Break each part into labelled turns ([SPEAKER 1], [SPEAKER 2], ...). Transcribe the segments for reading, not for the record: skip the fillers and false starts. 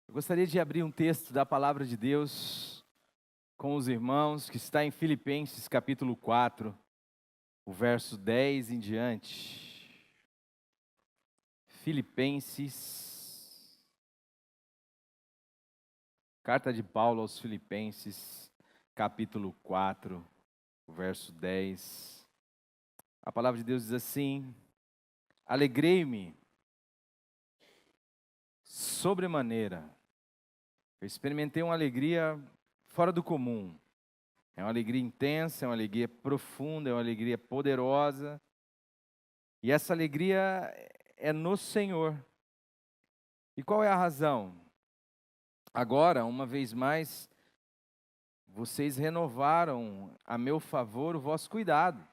[SPEAKER 1] Eu gostaria de abrir um texto da palavra de Deus com os irmãos, que está em Filipenses capítulo 4, o verso 10 em diante. Filipenses, carta de Paulo aos Filipenses, capítulo 4, o verso 10. A palavra de Deus diz assim: Alegrei-me sobremaneira. Eu experimentei uma alegria fora do comum. É uma alegria intensa, é uma alegria profunda, é uma alegria poderosa. E essa alegria é no Senhor. E qual é a razão? Agora, uma vez mais, vocês renovaram a meu favor o vosso cuidado,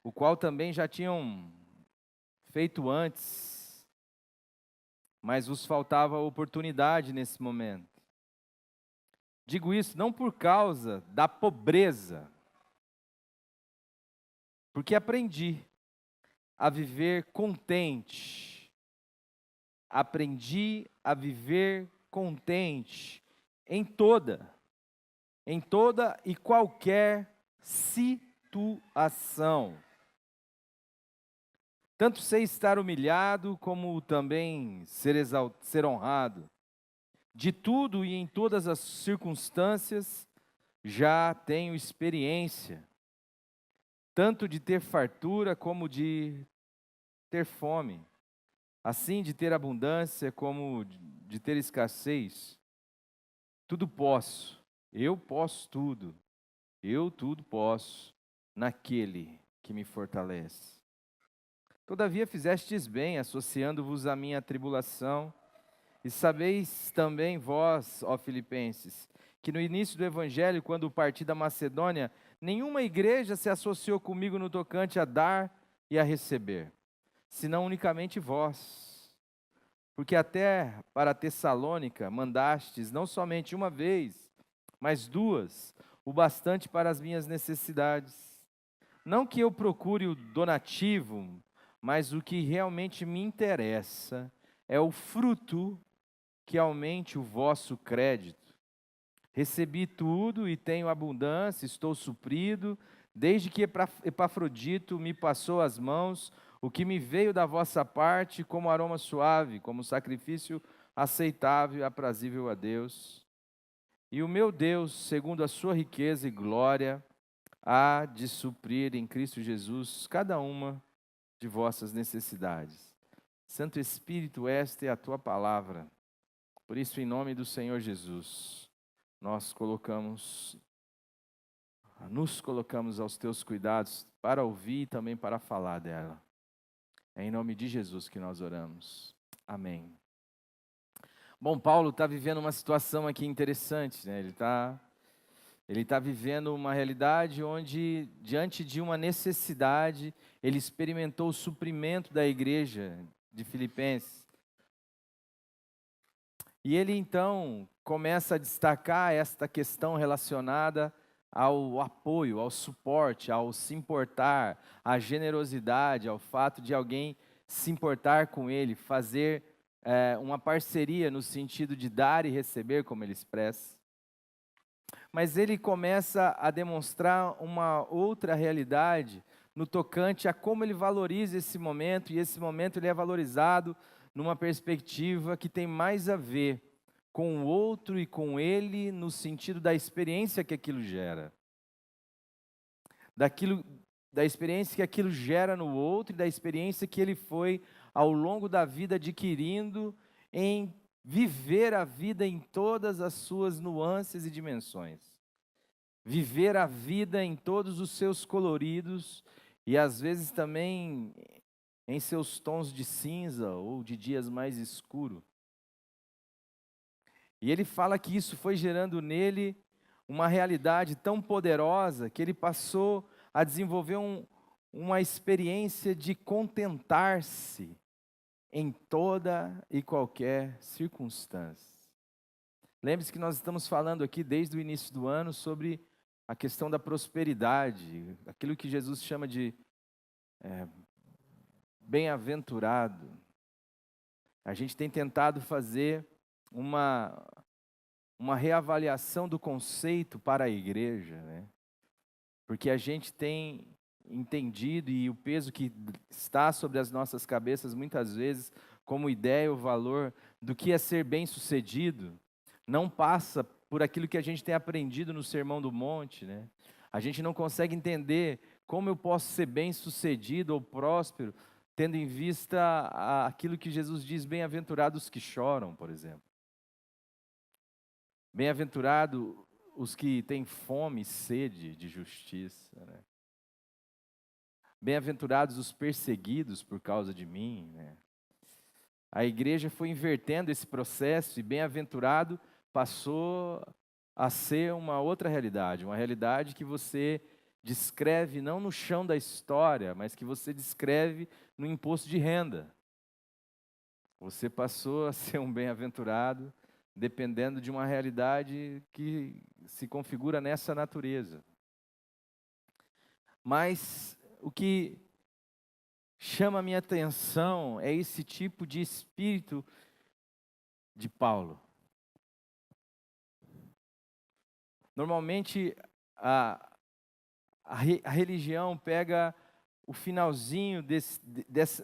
[SPEAKER 1] o qual também já tinham feito antes, mas vos faltava oportunidade nesse momento. Digo isso não por causa da pobreza, porque aprendi a viver contente. Aprendi a viver contente em toda e qualquer situação. Tanto sei estar humilhado, como também ser honrado. De tudo e em todas as circunstâncias já tenho experiência, tanto de ter fartura como de ter fome, assim de ter abundância como de ter escassez. Tudo posso, eu posso tudo, eu tudo posso naquele que me fortalece. Todavia fizestes bem, associando-vos à minha tribulação, e sabeis também vós, ó Filipenses, que no início do Evangelho, quando parti da Macedônia, nenhuma igreja se associou comigo no tocante a dar e a receber, senão unicamente vós. Porque até para Tessalônica mandastes não somente uma vez, mas duas, o bastante para as minhas necessidades. Não que eu procure o donativo, mas o que realmente me interessa é o fruto que aumente o vosso crédito. Recebi tudo e tenho abundância, estou suprido, desde que Epafrodito me passou as mãos, o que me veio da vossa parte como aroma suave, como sacrifício aceitável e aprazível a Deus. E o meu Deus, segundo a sua riqueza e glória, há de suprir em Cristo Jesus cada uma de vossas necessidades. Santo Espírito, esta é a tua palavra. Por isso, em nome do Senhor Jesus, nos colocamos aos teus cuidados para ouvir e também para falar dela. É em nome de Jesus que nós oramos. Amém. Bom, Paulo está vivendo uma situação aqui interessante, né? Ele está vivendo uma realidade onde, diante de uma necessidade, ele experimentou o suprimento da igreja de Filipenses. E ele então começa a destacar esta questão relacionada ao apoio, ao suporte, ao se importar, à generosidade, ao fato de alguém se importar com ele, fazer uma parceria no sentido de dar e receber, como ele expressa. Mas ele começa a demonstrar uma outra realidade no tocante a como ele valoriza esse momento, e esse momento ele é valorizado numa perspectiva que tem mais a ver com o outro e com ele, no sentido da experiência que aquilo gera. Da experiência que aquilo gera no outro e da experiência que ele foi ao longo da vida adquirindo em viver a vida em todas as suas nuances e dimensões. Viver a vida em todos os seus coloridos e às vezes também em seus tons de cinza ou de dias mais escuros. E ele fala que isso foi gerando nele uma realidade tão poderosa que ele passou a desenvolver uma experiência de contentar-se em toda e qualquer circunstância. Lembre-se que nós estamos falando aqui desde o início do ano sobre a questão da prosperidade, aquilo que Jesus chama de bem-aventurado. A gente tem tentado fazer uma reavaliação do conceito para a igreja, né? Porque a gente tem entendido e o peso que está sobre as nossas cabeças muitas vezes como ideia ou valor do que é ser bem-sucedido, não passa por aquilo que a gente tem aprendido no Sermão do Monte, né? A gente não consegue entender como eu posso ser bem-sucedido ou próspero, tendo em vista aquilo que Jesus diz, bem-aventurados que choram, por exemplo. Bem-aventurado os que têm fome e sede de justiça, né? Bem-aventurados os perseguidos por causa de mim, né? A igreja foi invertendo esse processo e bem-aventurado passou a ser uma outra realidade, uma realidade que você descreve não no chão da história, mas que você descreve no imposto de renda. Você passou a ser um bem-aventurado dependendo de uma realidade que se configura nessa natureza. Mas o que chama a minha atenção é esse tipo de espírito de Paulo. Normalmente a religião pega o finalzinho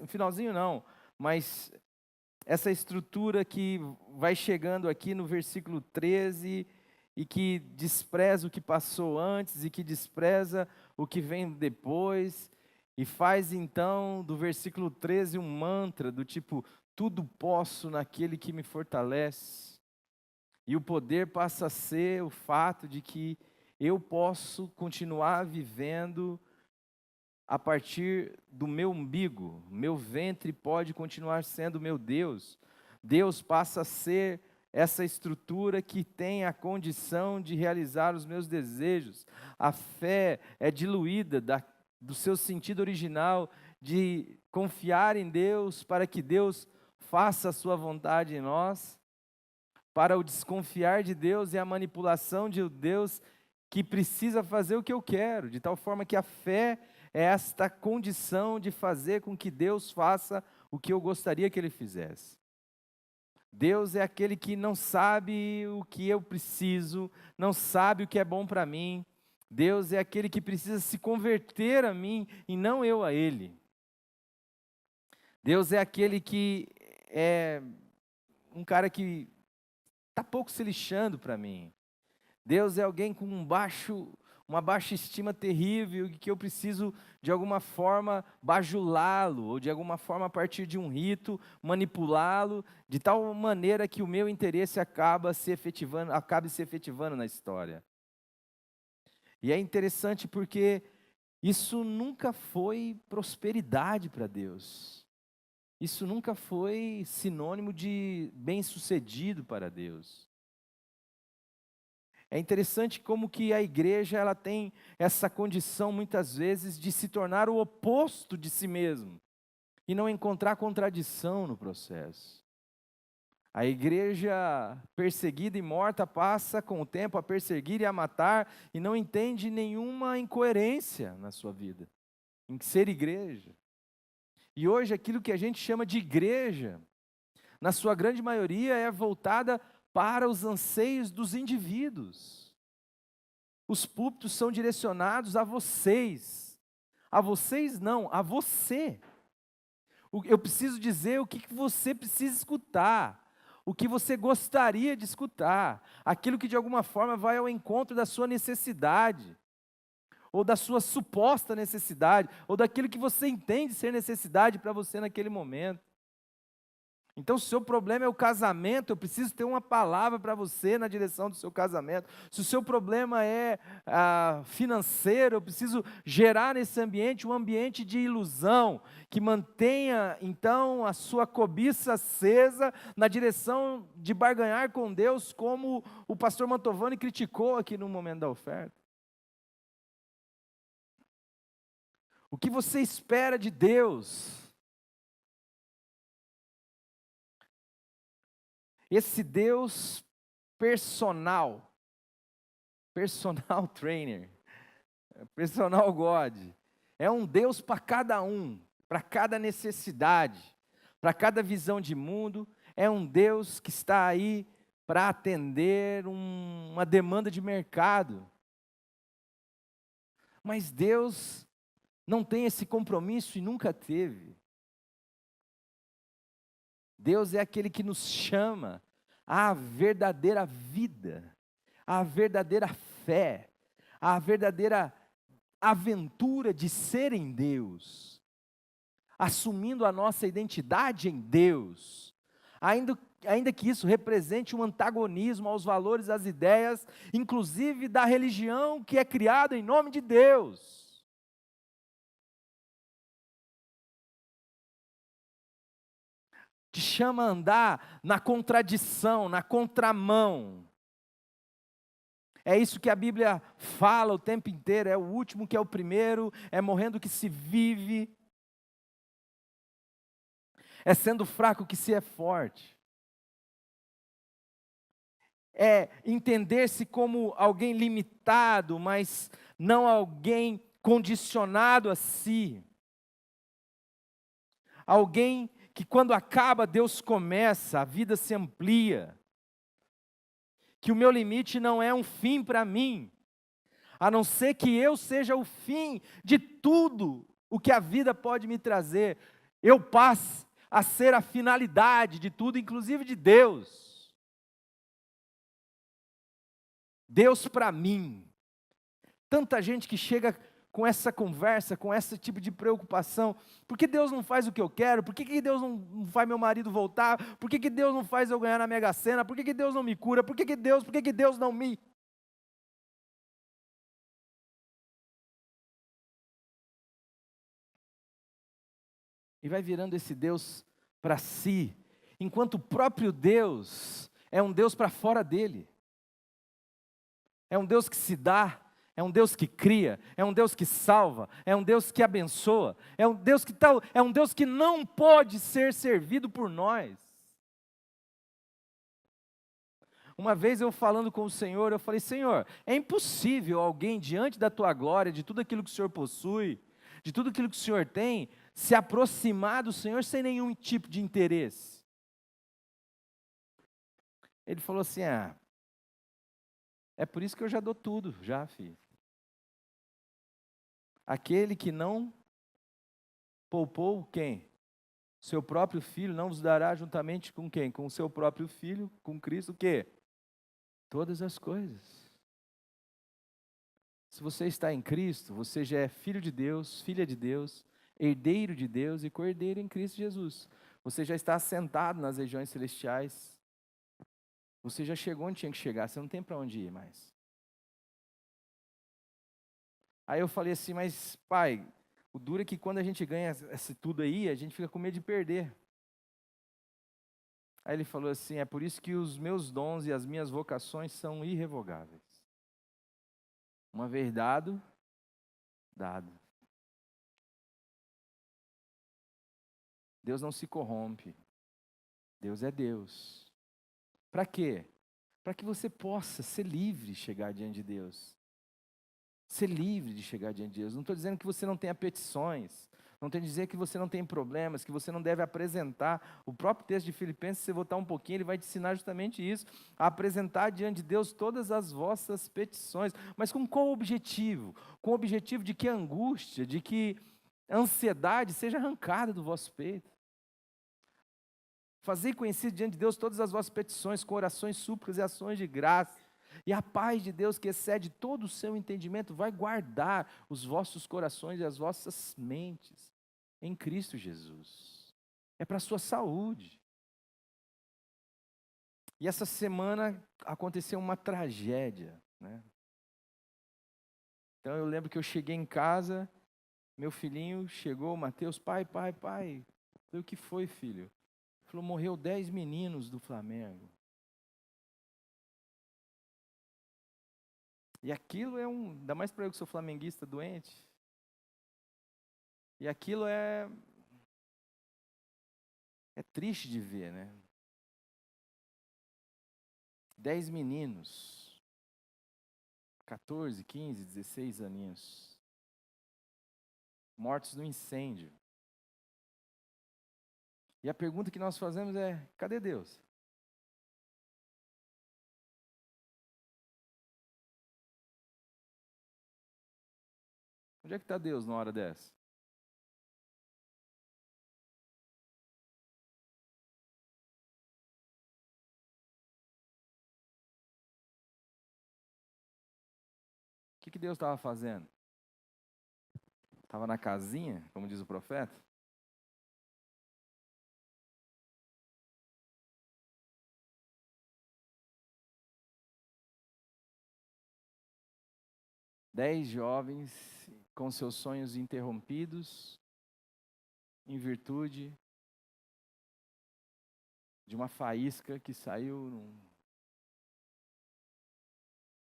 [SPEAKER 1] finalzinho não, mas essa estrutura que vai chegando aqui no versículo 13 e que despreza o que passou antes e que despreza o que vem depois e faz então do versículo 13 um mantra do tipo, tudo posso naquele que me fortalece. E o poder passa a ser o fato de que eu posso continuar vivendo a partir do meu umbigo, meu ventre pode continuar sendo meu Deus. Deus passa a ser essa estrutura que tem a condição de realizar os meus desejos. A fé é diluída do seu sentido original de confiar em Deus para que Deus faça a sua vontade em nós, para o desconfiar de Deus e a manipulação de Deus que precisa fazer o que eu quero, de tal forma que a fé é esta condição de fazer com que Deus faça o que eu gostaria que Ele fizesse. Deus é aquele que não sabe o que eu preciso, não sabe o que é bom para mim. Deus é aquele que precisa se converter a mim e não eu a Ele. Deus é aquele que é um cara que está pouco se lixando para mim. Deus é alguém com uma baixa estima terrível e que eu preciso, de alguma forma, bajulá-lo, ou de alguma forma, a partir de um rito, manipulá-lo, de tal maneira que o meu interesse acabe se efetivando na história. E é interessante porque isso nunca foi prosperidade para Deus. Isso nunca foi sinônimo de bem-sucedido para Deus. É interessante como que a igreja ela tem essa condição muitas vezes de se tornar o oposto de si mesmo e não encontrar contradição no processo. A igreja perseguida e morta passa com o tempo a perseguir e a matar e não entende nenhuma incoerência na sua vida, em ser igreja. E hoje aquilo que a gente chama de igreja, na sua grande maioria é voltada para os anseios dos indivíduos. Os púlpitos são direcionados a vocês. A vocês não, a você. Eu preciso dizer o que você precisa escutar, o que você gostaria de escutar, aquilo que de alguma forma vai ao encontro da sua necessidade, ou da sua suposta necessidade, ou daquilo que você entende ser necessidade para você naquele momento. Então, se o seu problema é o casamento, eu preciso ter uma palavra para você na direção do seu casamento. Se o seu problema é financeiro, eu preciso gerar nesse ambiente um ambiente de ilusão, que mantenha, então, a sua cobiça acesa na direção de barganhar com Deus, como o pastor Mantovani criticou aqui no momento da oferta. O que você espera de Deus? Esse Deus personal trainer, personal God, é um Deus para cada necessidade, para cada visão de mundo, é um Deus que está aí para atender uma demanda de mercado. Mas Deus não tem esse compromisso e nunca teve. Deus é aquele que nos chama à verdadeira vida, à verdadeira fé, à verdadeira aventura de ser em Deus, assumindo a nossa identidade em Deus, ainda que isso represente um antagonismo aos valores, às ideias, inclusive da religião que é criada em nome de Deus. Te chama a andar na contradição, na contramão. É isso que a Bíblia fala o tempo inteiro, é o último que é o primeiro, é morrendo que se vive, é sendo fraco que se é forte. É entender-se como alguém limitado, mas não alguém condicionado a si. Alguém que quando acaba, Deus começa, a vida se amplia. Que o meu limite não é um fim para mim, a não ser que eu seja o fim de tudo o que a vida pode me trazer. Eu passe a ser a finalidade de tudo, inclusive de Deus. Deus para mim. Tanta gente que chega com essa conversa, com esse tipo de preocupação. Por que Deus não faz o que eu quero? Por que Deus não faz meu marido voltar? Por que Deus não faz eu ganhar na Mega Sena? Por que Deus não me cura? Por que Deus não me... E vai virando esse Deus para si, enquanto o próprio Deus é um Deus para fora dele. É um Deus que se dá, é um Deus que cria, é um Deus que salva, é um Deus que abençoa, é um Deus que é um Deus que não pode ser servido por nós. Uma vez eu falando com o Senhor, eu falei: Senhor, é impossível alguém diante da tua glória, de tudo aquilo que o Senhor possui, de tudo aquilo que o Senhor tem, se aproximar do Senhor sem nenhum tipo de interesse. Ele falou assim: é por isso que eu já dou tudo, já, filho. Aquele que não poupou quem? Seu próprio filho, não vos dará juntamente com quem? Com o seu próprio filho, com Cristo, o quê? Todas as coisas. Se você está em Cristo, você já é filho de Deus, filha de Deus, herdeiro de Deus e co-herdeiro em Cristo Jesus. Você já está assentado nas regiões celestiais. Você já chegou onde tinha que chegar, você não tem para onde ir mais. Aí eu falei assim: mas pai, o duro é que quando a gente ganha esse tudo aí, a gente fica com medo de perder. Aí ele falou assim: é por isso que os meus dons e as minhas vocações são irrevogáveis. Uma vez dado, dado. Deus não se corrompe. Deus é Deus. Para quê? Para que você possa ser livre de chegar diante de Deus. Ser livre de chegar diante de Deus. Não estou dizendo que você não tenha petições. Não tem dizer que você não tem problemas, que você não deve apresentar. O próprio texto de Filipenses, se você voltar um pouquinho, ele vai te ensinar justamente isso. A apresentar diante de Deus todas as vossas petições. Mas com qual objetivo? Com o objetivo de que a angústia, de que a ansiedade seja arrancada do vosso peito. Fazei conhecido diante de Deus todas as vossas petições, com orações, súplicas e ações de graça. E a paz de Deus, que excede todo o seu entendimento, vai guardar os vossos corações e as vossas mentes em Cristo Jesus. É para a sua saúde. E essa semana aconteceu uma tragédia, né? Então eu lembro que eu cheguei em casa, meu filhinho chegou, Mateus: pai. Eu falei: o que foi, filho? Ele falou: morreu 10 meninos do Flamengo. E aquilo ainda mais para eu que sou flamenguista doente. E aquilo é triste de ver, né? 10 meninos, 14, 15, 16 aninhos, mortos no incêndio. E a pergunta que nós fazemos é: cadê Deus? Onde é que está Deus na hora dessa? 'Que Deus estava fazendo? Estava na casinha, como diz o profeta? Dez jovens com seus sonhos interrompidos em virtude de uma faísca que saiu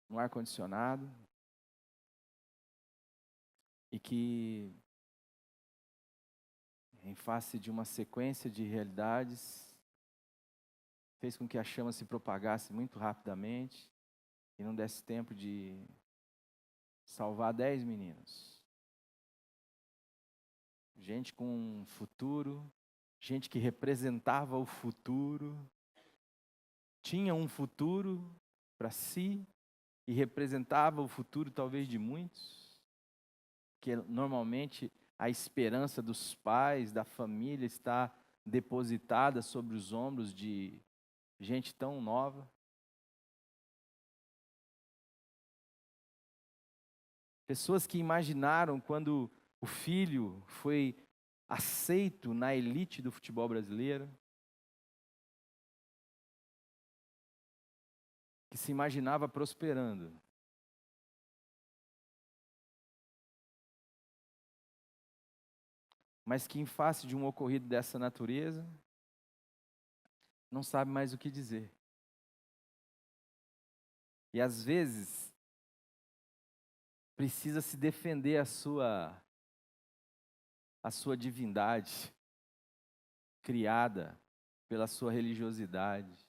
[SPEAKER 1] no ar-condicionado e que, em face de uma sequência de realidades, fez com que a chama se propagasse muito rapidamente e não desse tempo de salvar 10 meninos. Gente com um futuro, gente que representava o futuro, tinha um futuro para si e representava o futuro talvez de muitos, que normalmente a esperança dos pais, da família está depositada sobre os ombros de gente tão nova. Pessoas que imaginaram quando o filho foi aceito na elite do futebol brasileiro, que se imaginava prosperando. Mas que em face de um ocorrido dessa natureza, não sabe mais o que dizer. E às vezes, precisa se defender a sua divindade, criada pela sua religiosidade.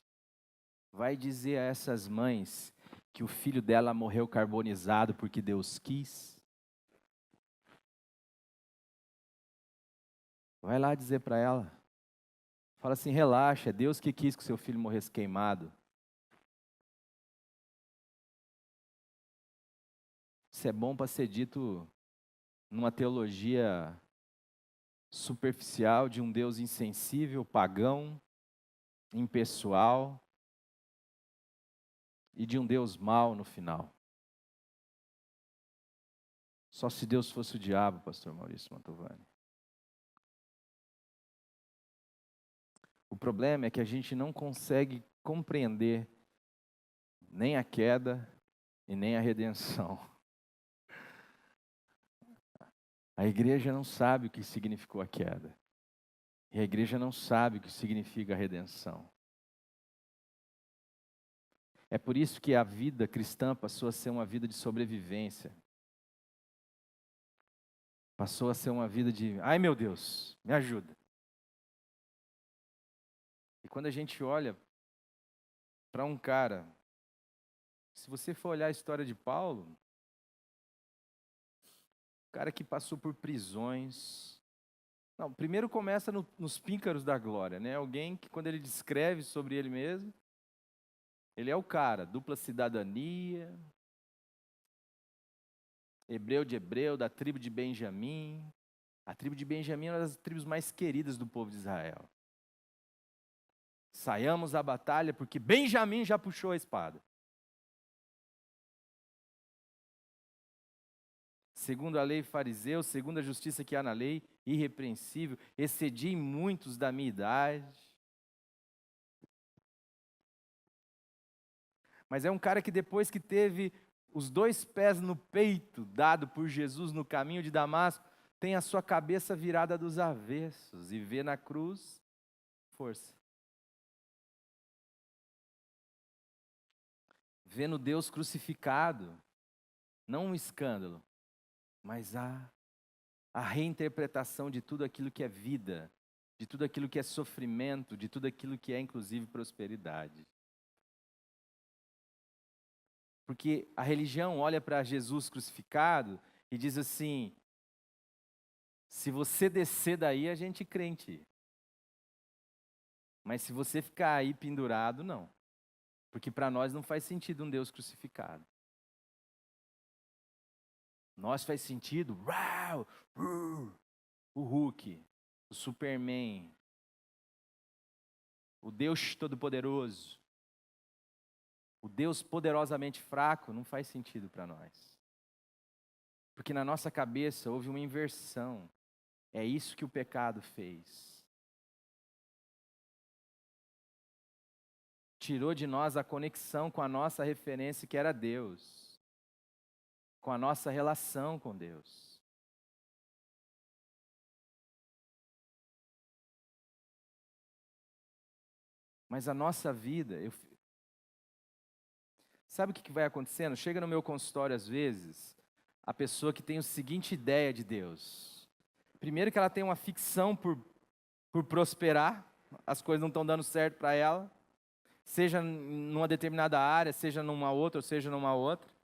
[SPEAKER 1] Vai dizer a essas mães que o filho dela morreu carbonizado porque Deus quis? Vai lá dizer para ela. Fala assim: relaxa, é Deus que quis que seu filho morresse queimado. Isso é bom para ser dito numa teologia superficial de um Deus insensível, pagão, impessoal e de um Deus mau no final. Só se Deus fosse o diabo, pastor Maurício Mantovani. O problema é que a gente não consegue compreender nem a queda e nem a redenção. A igreja não sabe o que significou a queda. E a igreja não sabe o que significa a redenção. É por isso que a vida cristã passou a ser uma vida de sobrevivência. Passou a ser uma vida de, ai meu Deus, me ajuda. E quando a gente olha para um cara, se você for olhar a história de Paulo, cara que passou por prisões. Não, primeiro começa nos píncaros da glória, né? Alguém que quando ele descreve sobre ele mesmo, ele é o cara, dupla cidadania, hebreu de hebreu, da tribo de Benjamim. A tribo de Benjamim é uma das tribos mais queridas do povo de Israel. Saiamos à batalha porque Benjamim já puxou a espada. Segundo a lei fariseu, segundo a justiça que há na lei, irrepreensível, excedi muitos da minha idade. Mas é um cara que depois que teve os 2 pés no peito, dado por Jesus no caminho de Damasco, tem a sua cabeça virada dos avessos e vê na cruz força. Vê no Deus crucificado, não um escândalo, mas a reinterpretação de tudo aquilo que é vida, de tudo aquilo que é sofrimento, de tudo aquilo que é inclusive prosperidade. Porque a religião olha para Jesus crucificado e diz assim: se você descer daí, a gente crê em ti. Mas se você ficar aí pendurado, não. Porque para nós não faz sentido um Deus crucificado. Nós faz sentido, uau, o Hulk, o Superman, o Deus Todo-Poderoso, o Deus poderosamente fraco, não faz sentido para nós. Porque na nossa cabeça houve uma inversão. É isso que o pecado fez. Tirou de nós a conexão com a nossa referência, que era Deus. Com a nossa relação com Deus. Mas a nossa vida, sabe o que vai acontecendo? Chega no meu consultório às vezes, a pessoa que tem a seguinte ideia de Deus. Primeiro que ela tem uma ficção por prosperar, as coisas não estão dando certo para ela, seja numa determinada área, seja numa outra, ou seja numa outra.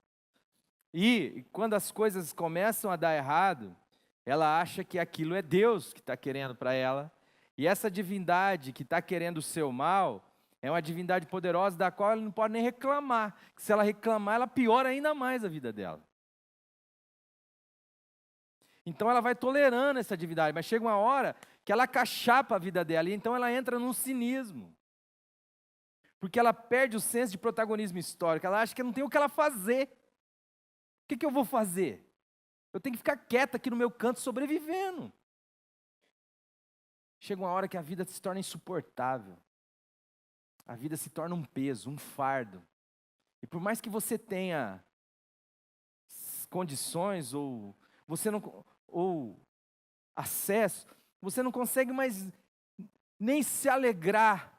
[SPEAKER 1] E quando as coisas começam a dar errado, ela acha que aquilo é Deus que está querendo para ela. E essa divindade que está querendo o seu mal, é uma divindade poderosa da qual ela não pode nem reclamar. Que se ela reclamar, ela piora ainda mais a vida dela. Então ela vai tolerando essa divindade, mas chega uma hora que ela cachapa a vida dela, e então ela entra num cinismo. Porque ela perde o senso de protagonismo histórico, ela acha que não tem o que ela fazer. O que eu vou fazer? Eu tenho que ficar quieta aqui no meu canto sobrevivendo. Chega uma hora que a vida se torna insuportável. A vida se torna um peso, um fardo. E por mais que você tenha condições ou acesso, você não consegue mais nem se alegrar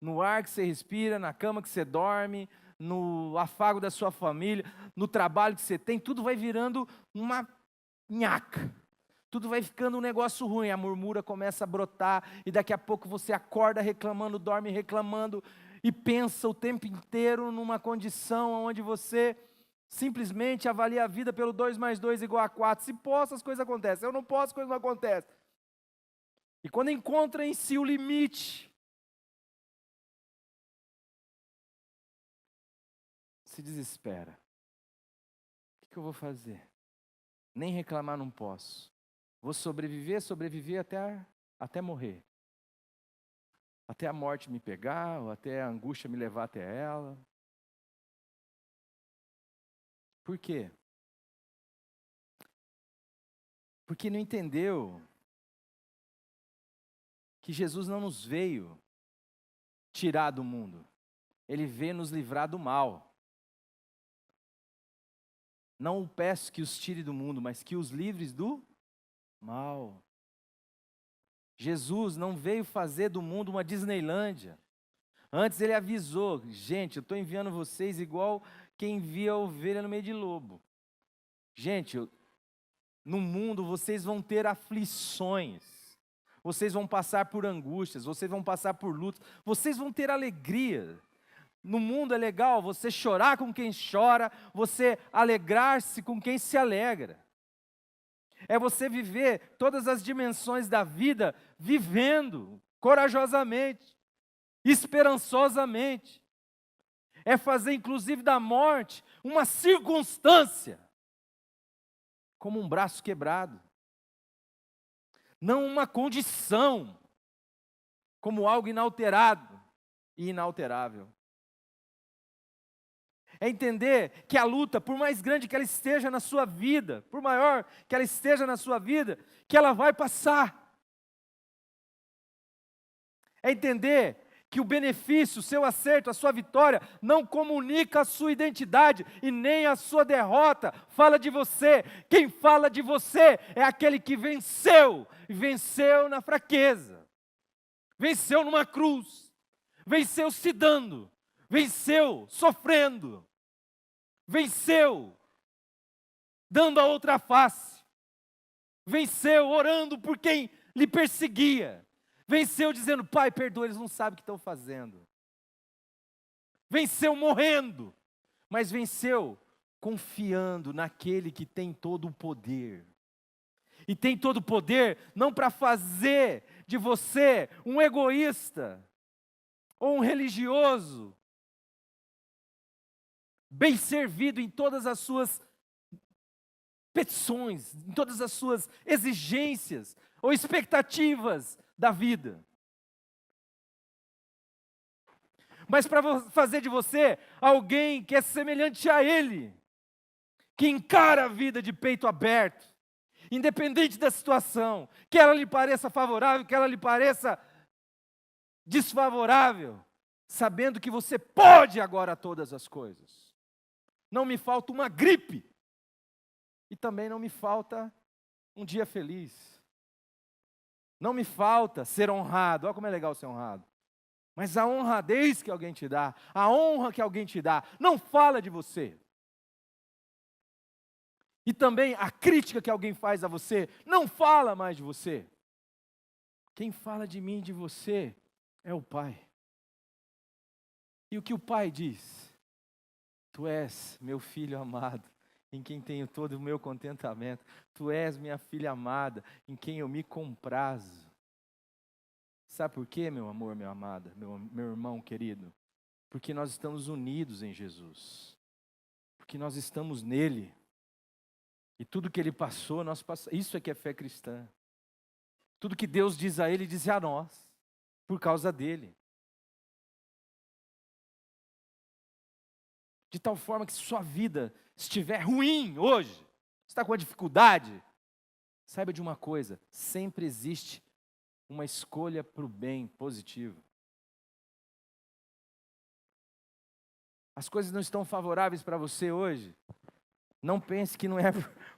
[SPEAKER 1] no ar que você respira, na cama que você dorme, no afago da sua família, no trabalho que você tem. Tudo vai virando uma nhaca. Tudo vai ficando um negócio ruim, a murmura começa a brotar, e daqui a pouco você acorda reclamando, dorme reclamando, e pensa o tempo inteiro numa condição onde você simplesmente avalia a vida pelo 2 mais 2 igual a 4. Se posso, as coisas acontecem. Se eu não posso, as coisas não acontecem. E quando encontra em si o limite, se desespera. O que eu vou fazer? Nem reclamar não posso. Vou sobreviver até morrer. Até a morte me pegar, ou até a angústia me levar até ela. Por quê? Porque não entendeu que Jesus não nos veio tirar do mundo. Ele veio nos livrar do mal. Não peço que os tire do mundo, mas que os livres do mal. Jesus não veio fazer do mundo uma Disneylândia. Antes ele avisou, gente, eu estou enviando vocês igual quem envia a ovelha no meio de lobo. Gente, no mundo vocês vão ter aflições, vocês vão passar por angústias, vocês vão passar por lutas, vocês vão ter alegria. No mundo é legal você chorar com quem chora, você alegrar-se com quem se alegra. É você viver todas as dimensões da vida, vivendo corajosamente, esperançosamente. É fazer inclusive da morte uma circunstância, como um braço quebrado. Não uma condição, como algo inalterado e inalterável. É entender que a luta, por mais grande que ela esteja na sua vida, por maior que ela esteja na sua vida, que ela vai passar. É entender que o benefício, o seu acerto, a sua vitória, não comunica a sua identidade e nem a sua derrota, fala de você. Quem fala de você é aquele que venceu, e venceu na fraqueza, venceu numa cruz, venceu se dando, venceu sofrendo, venceu dando a outra face, venceu orando por quem lhe perseguia, venceu dizendo, Pai, perdoa, eles não sabem o que estão fazendo. Venceu morrendo, mas venceu confiando naquele que tem todo o poder. E tem todo o poder não para fazer de você um egoísta, ou um religioso, bem servido em todas as suas petições, em todas as suas exigências ou expectativas da vida. Mas para fazer de você alguém que é semelhante a Ele, que encara a vida de peito aberto, independente da situação, que ela lhe pareça favorável, que ela lhe pareça desfavorável, sabendo que você pode agora todas as coisas. Não me falta uma gripe, e também não me falta um dia feliz. Não me falta ser honrado, olha como é legal ser honrado. Mas a honradez que alguém te dá, a honra que alguém te dá, não fala de você. E também a crítica que alguém faz a você, não fala mais de você. Quem fala de mim e de você é o Pai. E o que o Pai diz? Tu és meu filho amado, em quem tenho todo o meu contentamento. Tu és minha filha amada, em quem eu me comprazo. Sabe por quê, meu amor, meu amado, meu irmão querido? Porque nós estamos unidos em Jesus. Porque nós estamos nele. E tudo que ele passou, nós passamos. Isso é que é fé cristã. Tudo que Deus diz a ele, diz a nós. Por causa dele. De tal forma que se sua vida estiver ruim hoje, está com uma dificuldade, saiba de uma coisa, sempre existe uma escolha para o bem positivo. As coisas não estão favoráveis para você hoje, não pense que não é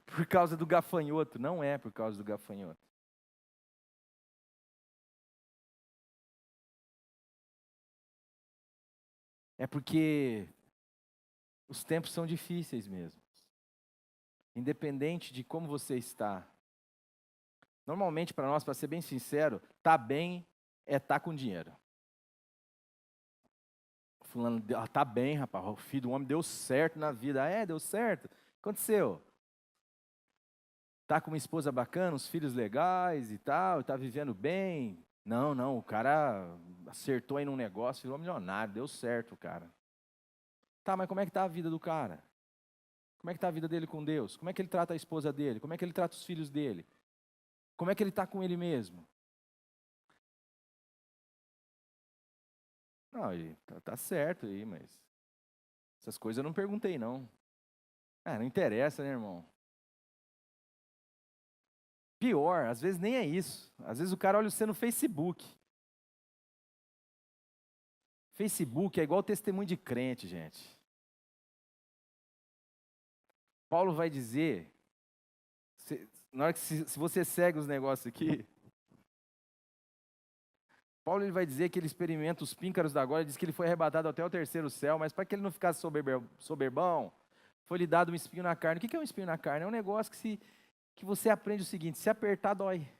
[SPEAKER 1] por causa do gafanhoto, não é por causa do gafanhoto. É porque os tempos são difíceis mesmo. Independente de como você está. Normalmente para nós, para ser bem sincero, tá bem é tá com dinheiro. Fulano, tá bem, rapaz, o filho do homem deu certo na vida. Ah, deu certo? O que aconteceu? Tá com uma esposa bacana, uns filhos legais e tal, tá vivendo bem. Não, o cara acertou aí num negócio, virou milionário, deu certo, cara. Tá, mas como é que tá a vida do cara? Como é que tá a vida dele com Deus? Como é que ele trata a esposa dele? Como é que ele trata os filhos dele? Como é que ele está com ele mesmo? Não, tá certo aí, mas essas coisas eu não perguntei, não. Não interessa, né, irmão? Pior, às vezes nem é isso. Às vezes o cara olha você no Facebook. Facebook é igual testemunho de crente, gente. Paulo vai dizer, na hora que se você segue os negócios aqui, Paulo ele vai dizer que ele experimenta os píncaros da glória, diz que ele foi arrebatado até o terceiro céu, mas para que ele não ficasse soberbão, foi lhe dado um espinho na carne. O que é um espinho na carne? É um negócio que você aprende o seguinte, se apertar dói.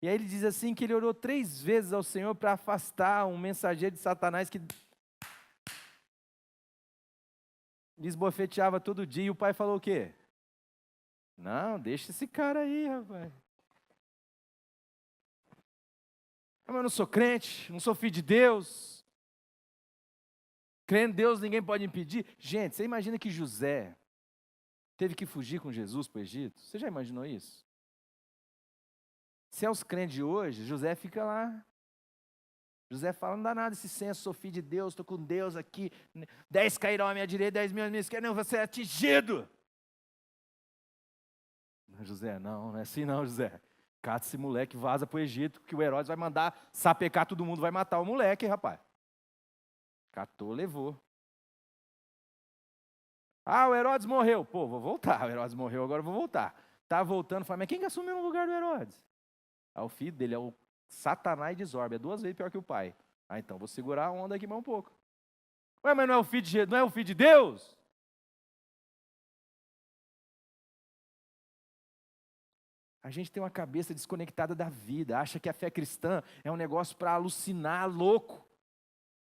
[SPEAKER 1] E aí ele diz assim que ele orou 3 vezes ao Senhor para afastar um mensageiro de Satanás que lhe esbofeteava todo dia. E o pai falou o quê? Não, deixa esse cara aí, rapaz. Mas eu não sou crente, não sou filho de Deus. Crendo em Deus, ninguém pode impedir. Gente, você imagina que José teve que fugir com Jesus para o Egito? Você já imaginou isso? Se é os crentes de hoje, José fica lá. José fala, não dá nada esse senso, sou filho de Deus, estou com Deus aqui. 10 cairão à minha direita, 10 mil à minha esquerda, não, você é atingido. José, não é assim não, José. Cata esse moleque, vaza para o Egito, que o Herodes vai mandar sapecar todo mundo, vai matar o moleque, rapaz. Catou, levou. Ah, o Herodes morreu. Pô, vou voltar. O Herodes morreu, agora eu vou voltar. Tá voltando, fala, mas quem que assumiu no lugar do Herodes? O filho dele é o Satanás de Zorba, é 2 vezes pior que o pai. Então vou segurar a onda aqui mais um pouco. Ué, mas não é o filho de Deus? A gente tem uma cabeça desconectada da vida, acha que a fé cristã é um negócio para alucinar, louco.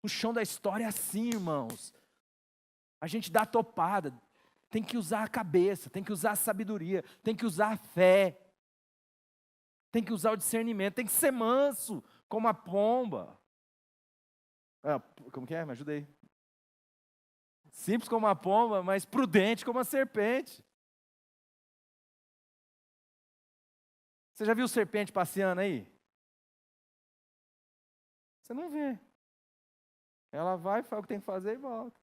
[SPEAKER 1] O chão da história é assim, irmãos. A gente dá topada, tem que usar a cabeça, tem que usar a sabedoria, tem que usar a fé, tem que usar o discernimento, tem que ser manso, como a pomba. Como que é? Me ajuda aí. Simples como a pomba, mas prudente como a serpente. Você já viu serpente passeando aí? Você não vê. Ela vai, faz o que tem que fazer e volta.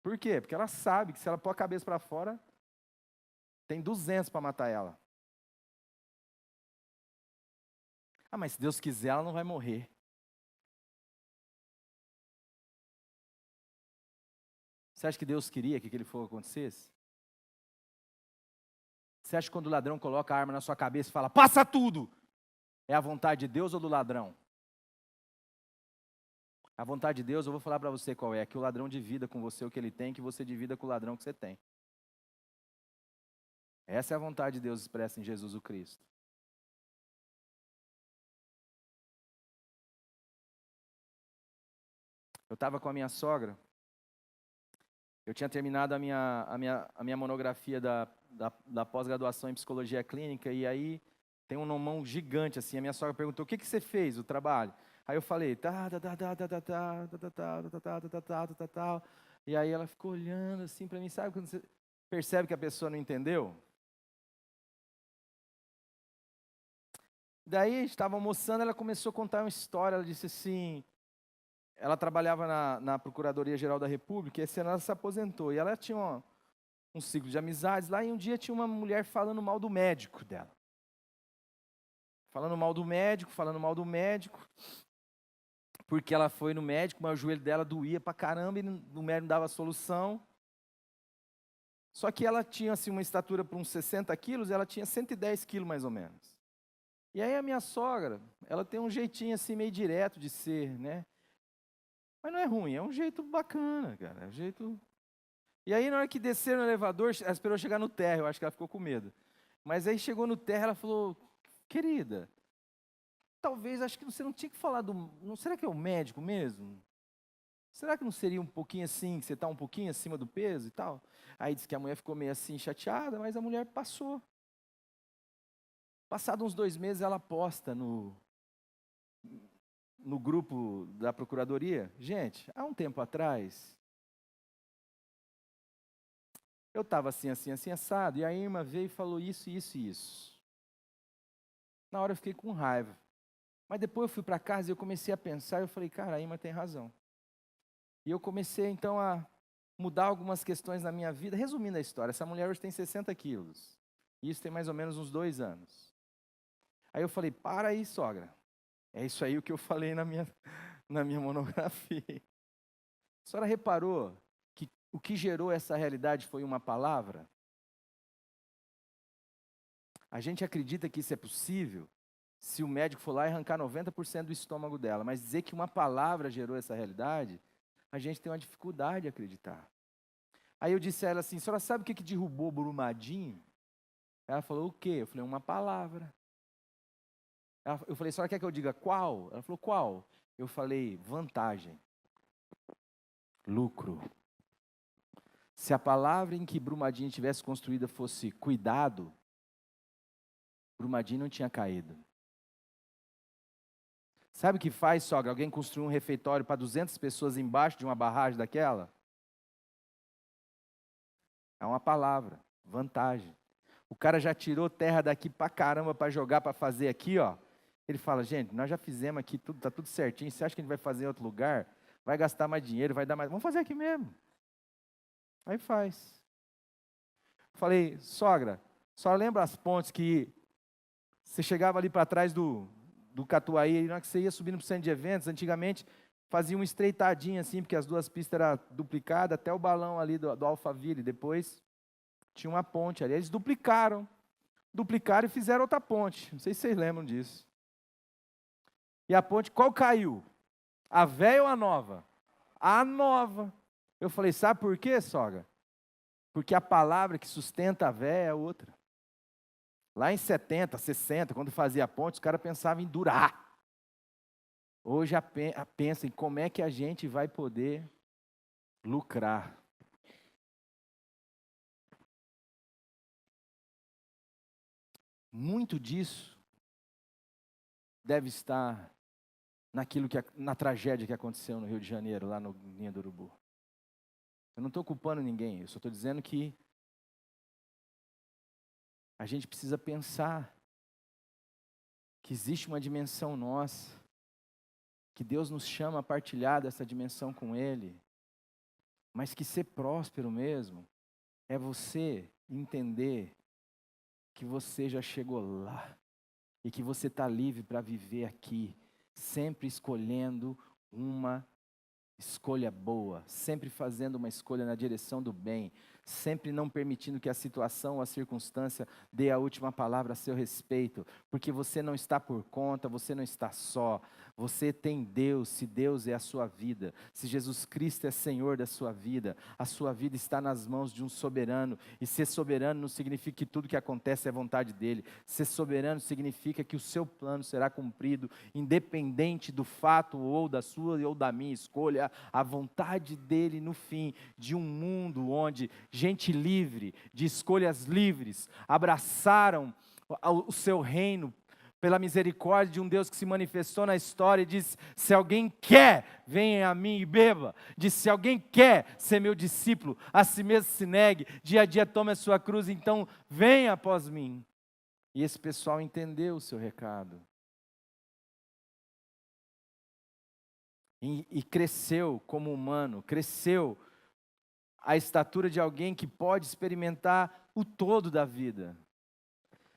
[SPEAKER 1] Por quê? Porque ela sabe que se ela pôr a cabeça para fora, tem 200 para matar ela. Ah, mas se Deus quiser, ela não vai morrer. Você acha que Deus queria que aquele fogo acontecesse? Você acha que quando o ladrão coloca a arma na sua cabeça e fala, passa tudo, é a vontade de Deus ou do ladrão? A vontade de Deus, eu vou falar para você qual é, que o ladrão divida com você o que ele tem, que você divida com o ladrão que você tem. Essa é a vontade de Deus expressa em Jesus o Cristo. Eu estava com a minha sogra, eu tinha terminado a minha monografia da pós-graduação em psicologia clínica, e aí tem um nomão gigante assim, a minha sogra perguntou, o que você fez, o trabalho? Aí eu falei, e aí ela ficou olhando assim para mim, sabe quando você percebe que a pessoa não entendeu? Daí, a gente estava almoçando, ela começou a contar uma história, ela disse assim, ela trabalhava na Procuradoria-Geral da República, e esse ano ela se aposentou, e ela tinha um ciclo de amizades lá, e um dia tinha uma mulher falando mal do médico dela. Falando mal do médico, porque ela foi no médico, mas o joelho dela doía pra caramba, e o médico não dava solução. Só que ela tinha assim, uma estatura para uns 60 quilos, e ela tinha 110 quilos mais ou menos. E aí a minha sogra, ela tem um jeitinho assim meio direto de ser, né? Mas não é ruim, é um jeito bacana, cara. É um jeito. E aí, na hora que desceram no elevador, ela esperou chegar no térreo, eu acho que ela ficou com medo. Mas aí chegou no térreo, ela falou, querida, talvez, acho que você não tinha que falar do. Não, será que é o médico mesmo? Será que não seria um pouquinho assim, que você está um pouquinho acima do peso e tal? Aí disse que a mulher ficou meio assim chateada, mas a mulher passou. Passados uns 2 meses, ela posta no grupo da Procuradoria. Gente, há um tempo atrás, eu estava assim, assim, assim, assado, e a irmã veio e falou isso, isso e isso. Na hora eu fiquei com raiva. Mas depois eu fui para casa e eu comecei a pensar, e eu falei, cara, a irmã tem razão. E eu comecei então a mudar algumas questões na minha vida. Resumindo a história, essa mulher hoje tem 60 quilos. E isso tem mais ou menos uns 2 anos. Aí eu falei, para aí, sogra. É isso aí o que eu falei na minha monografia. A senhora reparou que o que gerou essa realidade foi uma palavra? A gente acredita que isso é possível se o médico for lá e arrancar 90% do estômago dela, mas dizer que uma palavra gerou essa realidade, a gente tem uma dificuldade de acreditar. Aí eu disse a ela assim, a senhora sabe o que derrubou Brumadinho? Ela falou, o quê? Eu falei, uma palavra. Eu falei, a senhora quer que eu diga qual? Ela falou, qual? Eu falei, vantagem, lucro. Se a palavra em que Brumadinho tivesse construída fosse cuidado, Brumadinho não tinha caído. Sabe o que faz, sogra? Alguém construir um refeitório para 200 pessoas embaixo de uma barragem daquela? É uma palavra, vantagem. O cara já tirou terra daqui para caramba para jogar, para fazer aqui, ó. Ele fala, gente, nós já fizemos aqui, tudo, tá tudo certinho. Você acha que a gente vai fazer em outro lugar? Vai gastar mais dinheiro, vai dar mais. Vamos fazer aqui mesmo. Aí faz. Falei, sogra, só lembra as pontes que você chegava ali para trás do Catuaí, e na hora que você ia subindo para o centro de eventos, antigamente fazia uma estreitadinha assim, porque as duas pistas eram duplicadas, até o balão ali do Alphaville. Depois tinha uma ponte ali. Eles duplicaram e fizeram outra ponte. Não sei se vocês lembram disso. E a ponte, qual caiu? A velha ou a nova? A nova. Eu falei, sabe por quê, sogra? Porque a palavra que sustenta a velha é outra. Lá em 70, 60, quando fazia a ponte, os caras pensavam em durar. Hoje pensa em como é que a gente vai poder lucrar. Muito disso deve estar na tragédia que aconteceu no Rio de Janeiro, lá no Ninho do Urubu. Eu não estou culpando ninguém, eu só estou dizendo que a gente precisa pensar que existe uma dimensão nossa, que Deus nos chama a partilhar dessa dimensão com Ele, mas que ser próspero mesmo é você entender que você já chegou lá e que você está livre para viver aqui, sempre escolhendo uma escolha boa, sempre fazendo uma escolha na direção do bem, sempre não permitindo que a situação ou a circunstância dê a última palavra a seu respeito, porque você não está por conta, você não está só, você tem Deus. Se Deus é a sua vida, se Jesus Cristo é Senhor da sua vida, a sua vida está nas mãos de um soberano, e ser soberano não significa que tudo que acontece é vontade dele, ser soberano significa que o seu plano será cumprido, independente do fato ou da sua ou da minha escolha, a vontade dele no fim, de um mundo onde gente livre, de escolhas livres, abraçaram o seu reino, pela misericórdia de um Deus que se manifestou na história e disse: se alguém quer, venha a mim e beba. Disse: se alguém quer ser meu discípulo, a si mesmo se negue, dia a dia tome a sua cruz, então venha após mim. E esse pessoal entendeu o seu recado. E cresceu como humano, cresceu a estatura de alguém que pode experimentar o todo da vida.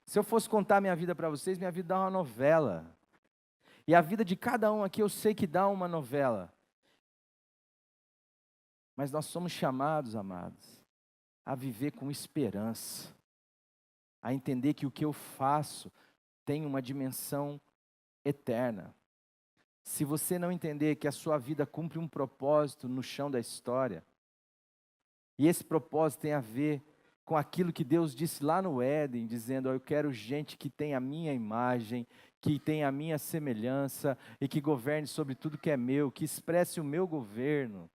[SPEAKER 1] Se eu fosse contar minha vida para vocês, minha vida dá uma novela. E a vida de cada um aqui eu sei que dá uma novela. Mas nós somos chamados, amados, a viver com esperança, a entender que o que eu faço tem uma dimensão eterna. Se você não entender que a sua vida cumpre um propósito no chão da história, e esse propósito tem a ver com aquilo que Deus disse lá no Éden, dizendo: eu quero gente que tenha a minha imagem, que tenha a minha semelhança, e que governe sobre tudo que é meu, que expresse o meu governo.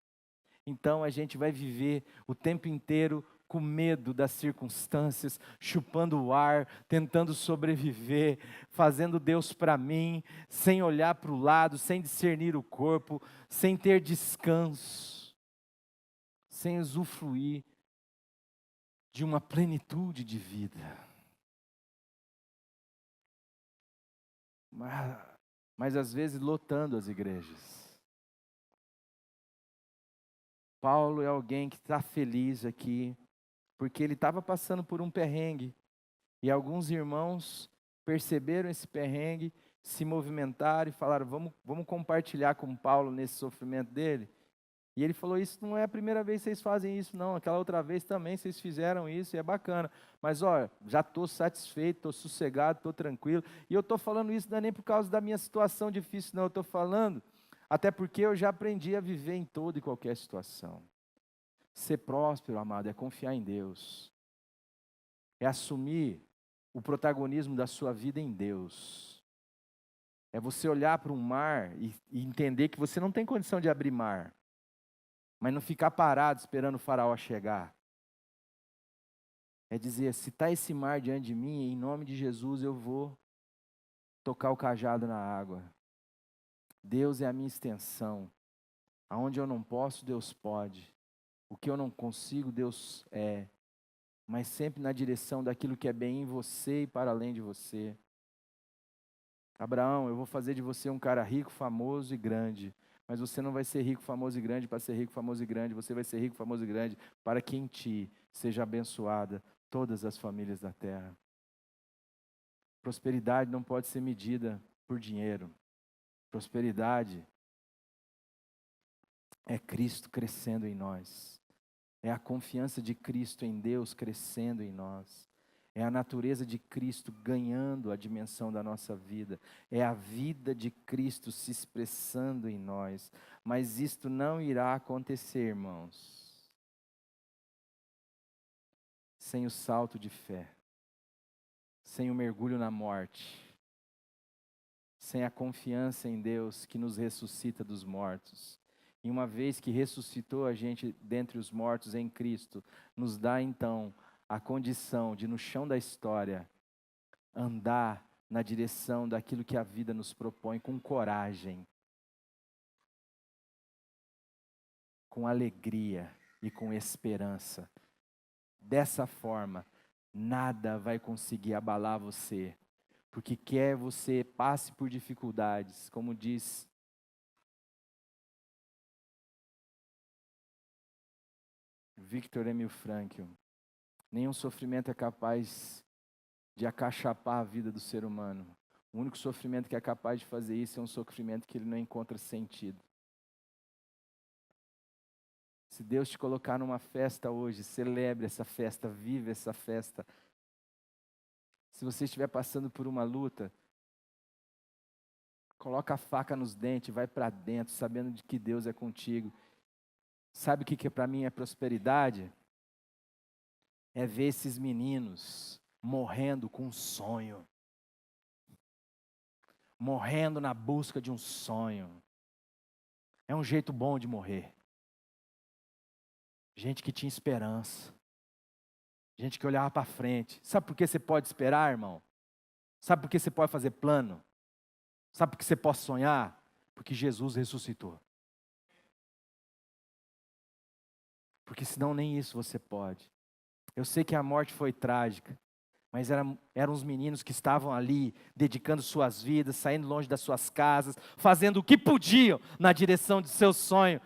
[SPEAKER 1] Então a gente vai viver o tempo inteiro com medo das circunstâncias, chupando o ar, tentando sobreviver, fazendo Deus para mim, sem olhar para o lado, sem discernir o corpo, sem ter descanso, sem usufruir de uma plenitude de vida. Mas às vezes lotando as igrejas. Paulo é alguém que está feliz aqui, porque ele estava passando por um perrengue, e alguns irmãos perceberam esse perrengue, se movimentaram e falaram: vamos compartilhar com Paulo nesse sofrimento dele. E ele falou: isso não é a primeira vez que vocês fazem isso não, aquela outra vez também vocês fizeram isso e é bacana. Mas olha, já estou satisfeito, estou sossegado, estou tranquilo. E eu estou falando isso não é nem por causa da minha situação difícil não, eu estou falando, até porque eu já aprendi a viver em toda e qualquer situação. Ser próspero, amado, é confiar em Deus. É assumir o protagonismo da sua vida em Deus. É você olhar para um mar e entender que você não tem condição de abrir mar, mas não ficar parado esperando o faraó chegar. É dizer: se está esse mar diante de mim, em nome de Jesus eu vou tocar o cajado na água. Deus é a minha extensão. Aonde eu não posso, Deus pode. O que eu não consigo, Deus é. Mas sempre na direção daquilo que é bem em você e para além de você. Abraão, eu vou fazer de você um cara rico, famoso e grande. Mas você não vai ser rico, famoso e grande para ser rico, famoso e grande. Você vai ser rico, famoso e grande para que em ti seja abençoada todas as famílias da terra. Prosperidade não pode ser medida por dinheiro. Prosperidade é Cristo crescendo em nós. É a confiança de Cristo em Deus crescendo em nós. É a natureza de Cristo ganhando a dimensão da nossa vida. É a vida de Cristo se expressando em nós. Mas isto não irá acontecer, irmãos, sem o salto de fé, sem o mergulho na morte, sem a confiança em Deus que nos ressuscita dos mortos. E uma vez que ressuscitou a gente dentre os mortos em Cristo, nos dá então a condição de, no chão da história, andar na direção daquilo que a vida nos propõe com coragem, com alegria e com esperança. Dessa forma, nada vai conseguir abalar você, porque quer você passe por dificuldades, como diz Viktor Emil Frankl, nenhum sofrimento é capaz de acachapar a vida do ser humano. O único sofrimento que é capaz de fazer isso é um sofrimento que ele não encontra sentido. Se Deus te colocar numa festa hoje, celebre essa festa, vive essa festa. Se você estiver passando por uma luta, coloca a faca nos dentes, vai para dentro, sabendo de que Deus é contigo. Sabe o que para mim é prosperidade? É ver esses meninos morrendo com um sonho. Morrendo na busca de um sonho. É um jeito bom de morrer. Gente que tinha esperança. Gente que olhava para frente. Sabe por que você pode esperar, irmão? Sabe por que você pode fazer plano? Sabe por que você pode sonhar? Porque Jesus ressuscitou. Porque senão nem isso você pode. Eu sei que a morte foi trágica, mas eram os meninos que estavam ali, dedicando suas vidas, saindo longe das suas casas, fazendo o que podiam na direção de seu sonho.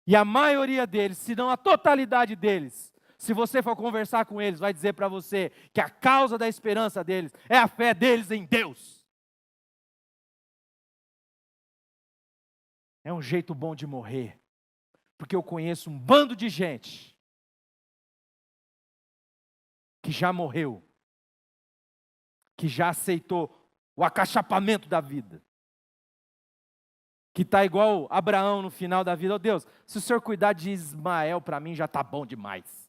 [SPEAKER 1] E a maioria deles, se não a totalidade deles, se você for conversar com eles, vai dizer para você que a causa da esperança deles é a fé deles em Deus. É um jeito bom de morrer, porque eu conheço um bando de gente que já morreu, que já aceitou o acachapamento da vida, que está igual Abraão no final da vida. Oh Deus, se o Senhor cuidar de Ismael para mim já está bom demais.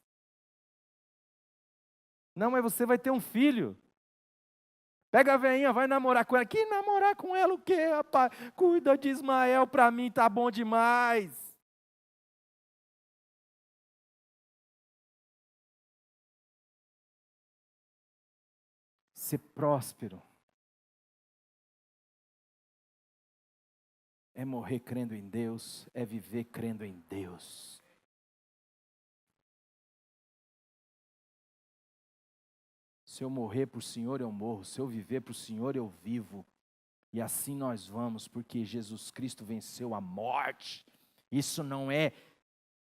[SPEAKER 1] Não, mas você vai ter um filho. Pega a veinha, vai namorar com ela. Que namorar com ela o quê, rapaz? Cuida de Ismael para mim, tá bom demais. Ser próspero é morrer crendo em Deus, é viver crendo em Deus. Se eu morrer para o Senhor, eu morro. Se eu viver para o Senhor, eu vivo. E assim nós vamos, porque Jesus Cristo venceu a morte. Isso não é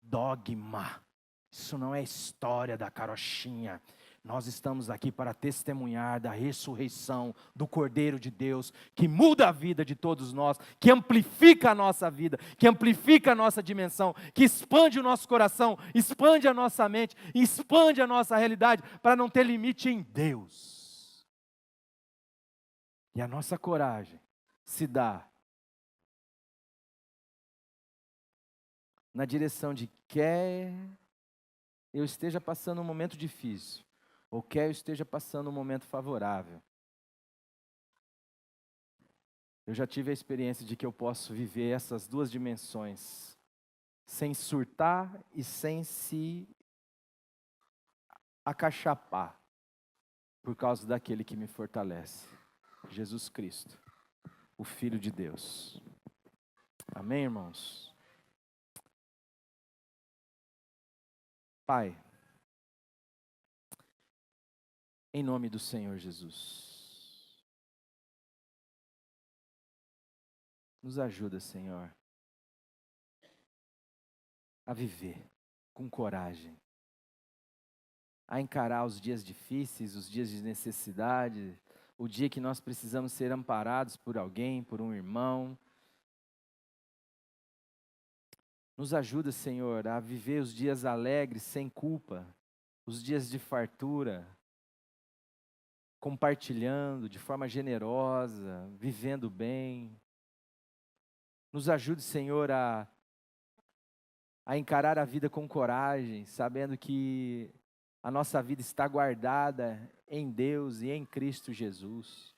[SPEAKER 1] dogma. Isso não é história da carochinha. Nós estamos aqui para testemunhar da ressurreição do Cordeiro de Deus, que muda a vida de todos nós, que amplifica a nossa vida, que amplifica a nossa dimensão, que expande o nosso coração, expande a nossa mente, expande a nossa realidade, para não ter limite em Deus. E a nossa coragem se dá na direção de quer eu esteja passando um momento difícil, ou quer eu esteja passando um momento favorável. Eu já tive a experiência de que eu posso viver essas duas dimensões, sem surtar e sem se acachapar, por causa daquele que me fortalece, Jesus Cristo, o Filho de Deus. Amém, irmãos? Pai, em nome do Senhor Jesus, nos ajuda, Senhor, a viver com coragem, a encarar os dias difíceis, os dias de necessidade, o dia que nós precisamos ser amparados por alguém, por um irmão. Nos ajuda, Senhor, a viver os dias alegres, sem culpa, os dias de fartura, compartilhando de forma generosa, vivendo bem. Nos ajude, Senhor, a encarar a vida com coragem, sabendo que a nossa vida está guardada em Deus e em Cristo Jesus.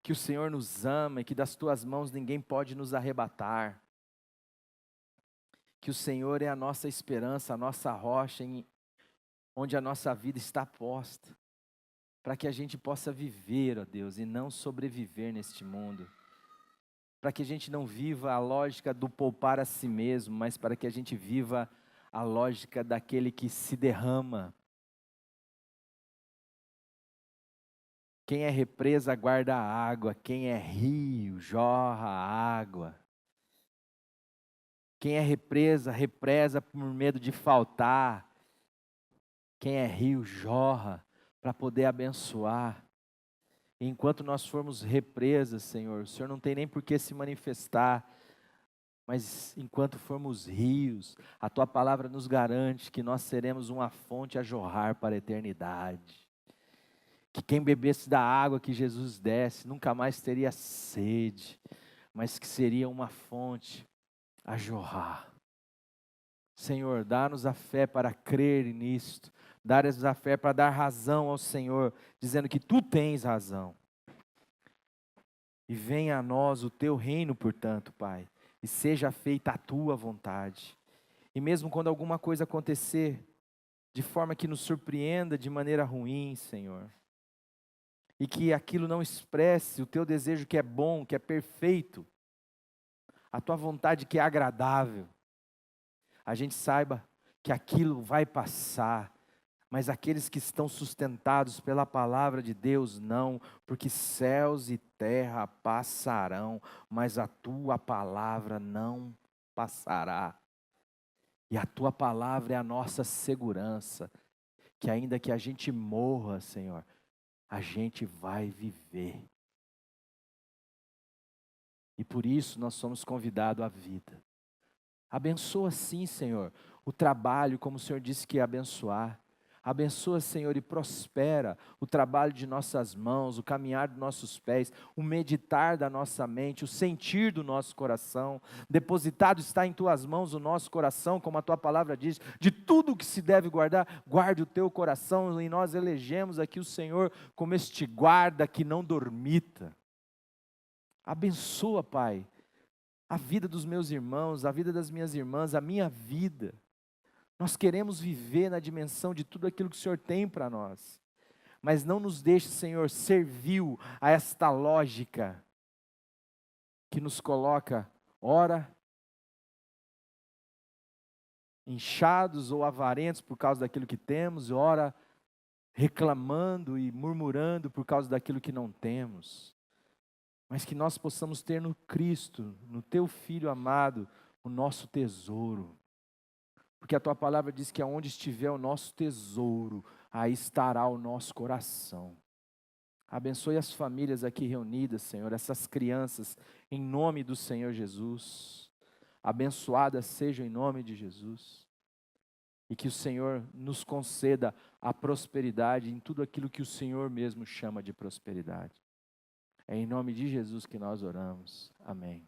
[SPEAKER 1] Que o Senhor nos ama e que das tuas mãos ninguém pode nos arrebatar. Que o Senhor é a nossa esperança, a nossa rocha, onde a nossa vida está posta. para que a gente possa viver, ó Deus, e não sobreviver neste mundo. Para que a gente não viva a lógica do poupar a si mesmo, mas para que a gente viva a lógica daquele que se derrama. Quem é represa guarda a água, quem é rio jorra a água. Quem é represa por medo de faltar. Quem é rio jorra para poder abençoar. E enquanto nós formos represas, Senhor, o Senhor não tem nem por que se manifestar. Mas enquanto formos rios, a Tua palavra nos garante que nós seremos uma fonte a jorrar para a eternidade. Que quem bebesse da água que Jesus desse, nunca mais teria sede, mas que seria uma fonte a jorrar. Senhor, dá-nos a fé para crer nisto, dá-nos a fé para dar razão ao Senhor, dizendo que Tu tens razão. E venha a nós o Teu reino, portanto, Pai, e seja feita a Tua vontade. E mesmo quando alguma coisa acontecer, de forma que nos surpreenda de maneira ruim, Senhor, e que aquilo não expresse o Teu desejo que é bom, que é perfeito, a Tua vontade que é agradável, a gente saiba que aquilo vai passar, mas aqueles que estão sustentados pela palavra de Deus não, porque céus e terra passarão, mas a Tua palavra não passará. E a Tua palavra é a nossa segurança, que ainda que a gente morra, Senhor, a gente vai viver. E por isso nós somos convidados à vida. Abençoa sim, Senhor, o trabalho, como o Senhor disse que ia abençoar. Abençoa, Senhor, e prospera o trabalho de nossas mãos, o caminhar dos nossos pés, o meditar da nossa mente, o sentir do nosso coração. Depositado está em Tuas mãos o nosso coração, como a Tua palavra diz, de tudo o que se deve guardar, guarde o teu coração, e nós elegemos aqui o Senhor como este guarda que não dormita. Abençoa, Pai, a vida dos meus irmãos, a vida das minhas irmãs, a minha vida. Nós queremos viver na dimensão de tudo aquilo que o Senhor tem para nós. Mas não nos deixe, Senhor, servil a esta lógica que nos coloca, ora, inchados ou avarentos por causa daquilo que temos, ora, reclamando e murmurando por causa daquilo que não temos. Mas que nós possamos ter no Cristo, no Teu Filho amado, o nosso tesouro. Porque a Tua palavra diz que aonde estiver o nosso tesouro, aí estará o nosso coração. Abençoe as famílias aqui reunidas, Senhor, essas crianças, em nome do Senhor Jesus. Abençoadas sejam em nome de Jesus. E que o Senhor nos conceda a prosperidade em tudo aquilo que o Senhor mesmo chama de prosperidade. É em nome de Jesus que nós oramos. Amém.